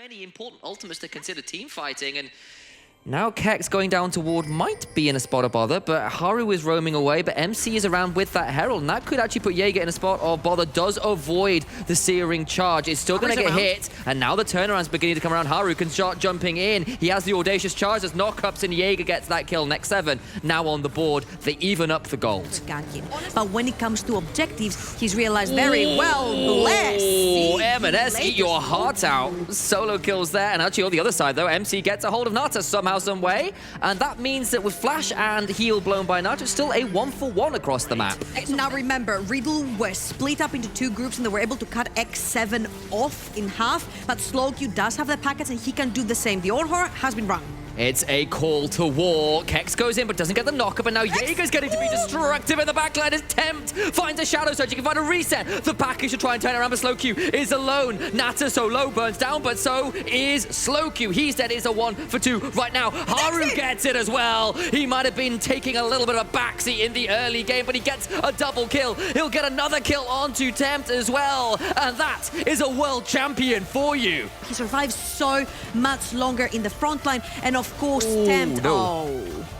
many important ultimates to consider team fighting, and now Kex going down to ward might be in a spot of bother, but Haru is roaming away, but MC is around with that Herald, and that could actually put Jaeger in a spot of bother. Does avoid the searing charge. It's still going to get hit, and now the turnaround's beginning to come around. Haru can start jumping in. He has the audacious charge as knockups, and Jaeger gets that kill. X7 now on the board. They even up the gold. But when it comes to objectives, he's realized very well. Bless. M&S, eat your heart out. Solo kills there, and actually on the other side though, MC gets a hold of Nata somehow, some way, and that means that with flash and heal blown by Nata, it's still a 1-for-1 across the map. Now remember, Riddle were split up into two groups and they were able to cut X7 off in half, but Slowq does have the packets and he can do the same. The Orhor has been run. It's a call to war. Kex goes in but doesn't get the knockup, and now Jaeger's getting to be destructive in the backline as Tempt finds a Shadow Surge. He can find a reset. The package should try and turn around, but Slowq is alone. Nata so low burns down, but so is Slowq. He's dead. Is a 1-for-2 right now. Haru gets it as well. He might have been taking a little bit of a backseat in the early game, but he gets a double kill. He'll get another kill onto Tempt as well, and that is a world champion for you. He survives so much longer in the front line, and of course, Tempt.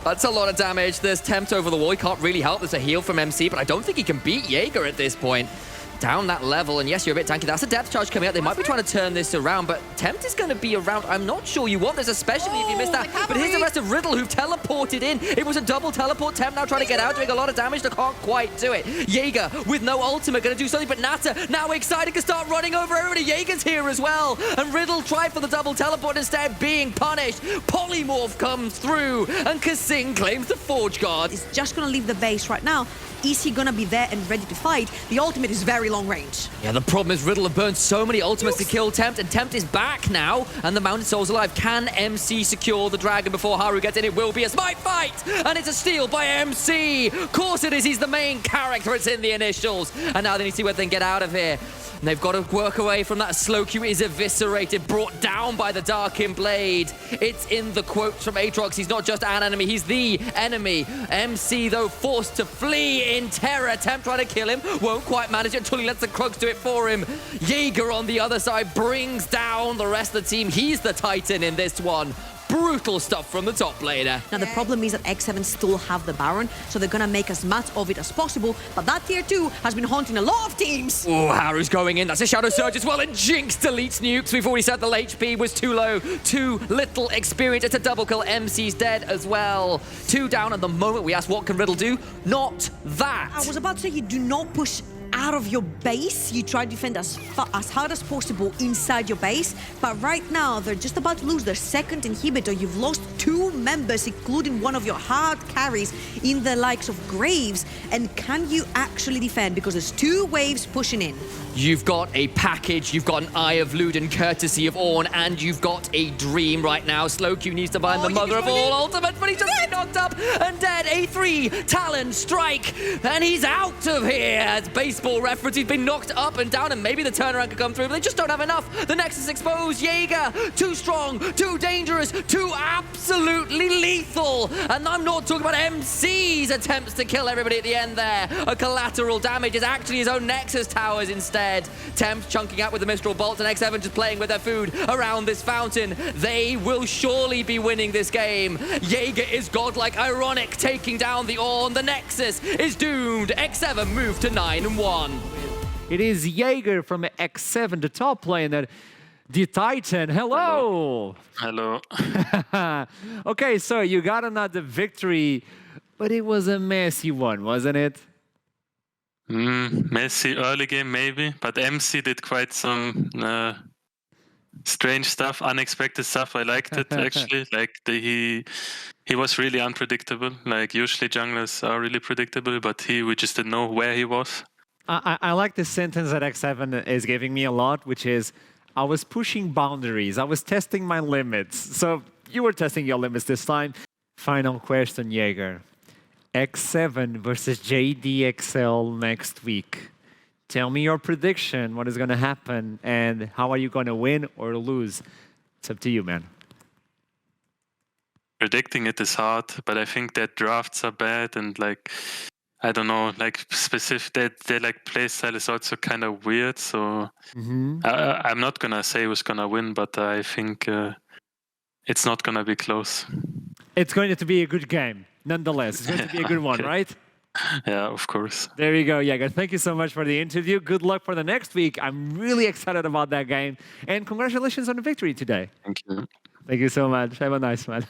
That's a lot of damage. There's Tempt over the wall. He can't really help. There's a heal from MC, but I don't think he can beat Jaeger at this point. Down that level, and yes, you're a bit tanky. That's a depth charge coming out. They might be trying to turn this around, but Tempt is going to be around. I'm not sure you want this, especially if you missed that. But here's the rest of Riddle, who've teleported in. It was a double teleport. Tempt now trying to get out, doing a lot of damage. They can't quite do it. Jaeger with no ultimate, going to do something, but Nata now excited to start running over everybody. Jaeger's here as well, and Riddle tried for the double teleport, instead being punished. Polymorph comes through, and Kasing claims the Forge Guard. He's just going to leave the base right now. Is he going to be there and ready to fight? The ultimate is very long range. Yeah, the problem is Riddle have burned so many ultimates to kill Tempt, and Tempt is back now, and the Mounted Soul's alive. Can MC secure the Dragon before Haru gets in? It will be a smite fight, and it's a steal by MC. Of course it is. He's the main character. It's in the initials, and now they need to see whether they can get out of here. And they've got to work away from that. Slowq is eviscerated, brought down by the Darkin Blade. It's in the quotes from Aatrox. He's not just an enemy, he's the enemy. MC, though, forced to flee in terror. Tempt trying to kill him. Won't quite manage it until he lets the Krugs do it for him. Jaeger on the other side brings down the rest of the team. He's the Titan in this one. Brutal stuff from the top laner. Now the problem is that X7 still have the Baron, so they're gonna make as much of it as possible, but that tier 2 has been haunting a lot of teams. Oh, Haru's going in. That's a Shadow Surge as well, and Jinx deletes nukes. We've already said the HP was too low, too little experience. It's a double kill. MC's dead as well. 2 down at the moment. We asked what can Riddle do? Not that. I was about to say, you do not push out of your base. You try to defend as hard as possible inside your base, but right now they're just about to lose their second inhibitor. You've lost 2 members, including one of your hard carries in the likes of Graves, and can you actually defend? Because there's 2 waves pushing in. You've got a package, you've got an Eye of Luden courtesy of Ornn, and you've got a Dream right now. Slowq needs to bind the mother of all ultimates, but he's just been knocked up and dead. A 3 Talon strike, and he's out of here. As baseball reference, he's been knocked up and down, and maybe the turnaround could come through, but they just don't have enough. The Nexus exposed. Jaeger, too strong, too dangerous, too absolutely lethal. And I'm not talking about MC's attempts to kill everybody at the end there. A collateral damage is actually his own Nexus towers instead. Tempt chunking out with the Mistral Bolts, and X7 just playing with their food around this fountain. They will surely be winning this game. Jaeger is godlike, ironic, taking down the Ornn. The Nexus is doomed. X7 moved to 9-1. It is Jaeger from X7, the top lane, the Titan. Hello. Hello. Okay, so you got another victory, but it was a messy one, wasn't it? Messy early game maybe, but MC did quite some strange stuff, unexpected stuff. I liked it actually. Like he was really unpredictable. Like usually junglers are really predictable, but we just didn't know where he was. I like the sentence that X7 is giving me a lot, which is, I was pushing boundaries. I was testing my limits. So you were testing your limits this time. Final question, Jaeger. X7 versus JDXL next week. Tell me your prediction, what is going to happen, and how are you going to win or lose? It's up to you, man. Predicting it is hard, but I think that drafts are bad, and like I don't know, like specific. Their like play style is also kind of weird. So I'm not gonna say who's gonna win, but I think it's not gonna be close. It's going to be a good game, nonetheless. It's going to be a good one, Okay. right? Yeah, of course. There you go, Jaeger. Thank you so much for the interview. Good luck for the next week. I'm really excited about that game. And congratulations on the victory today. Thank you. Thank you so much. Have a nice one.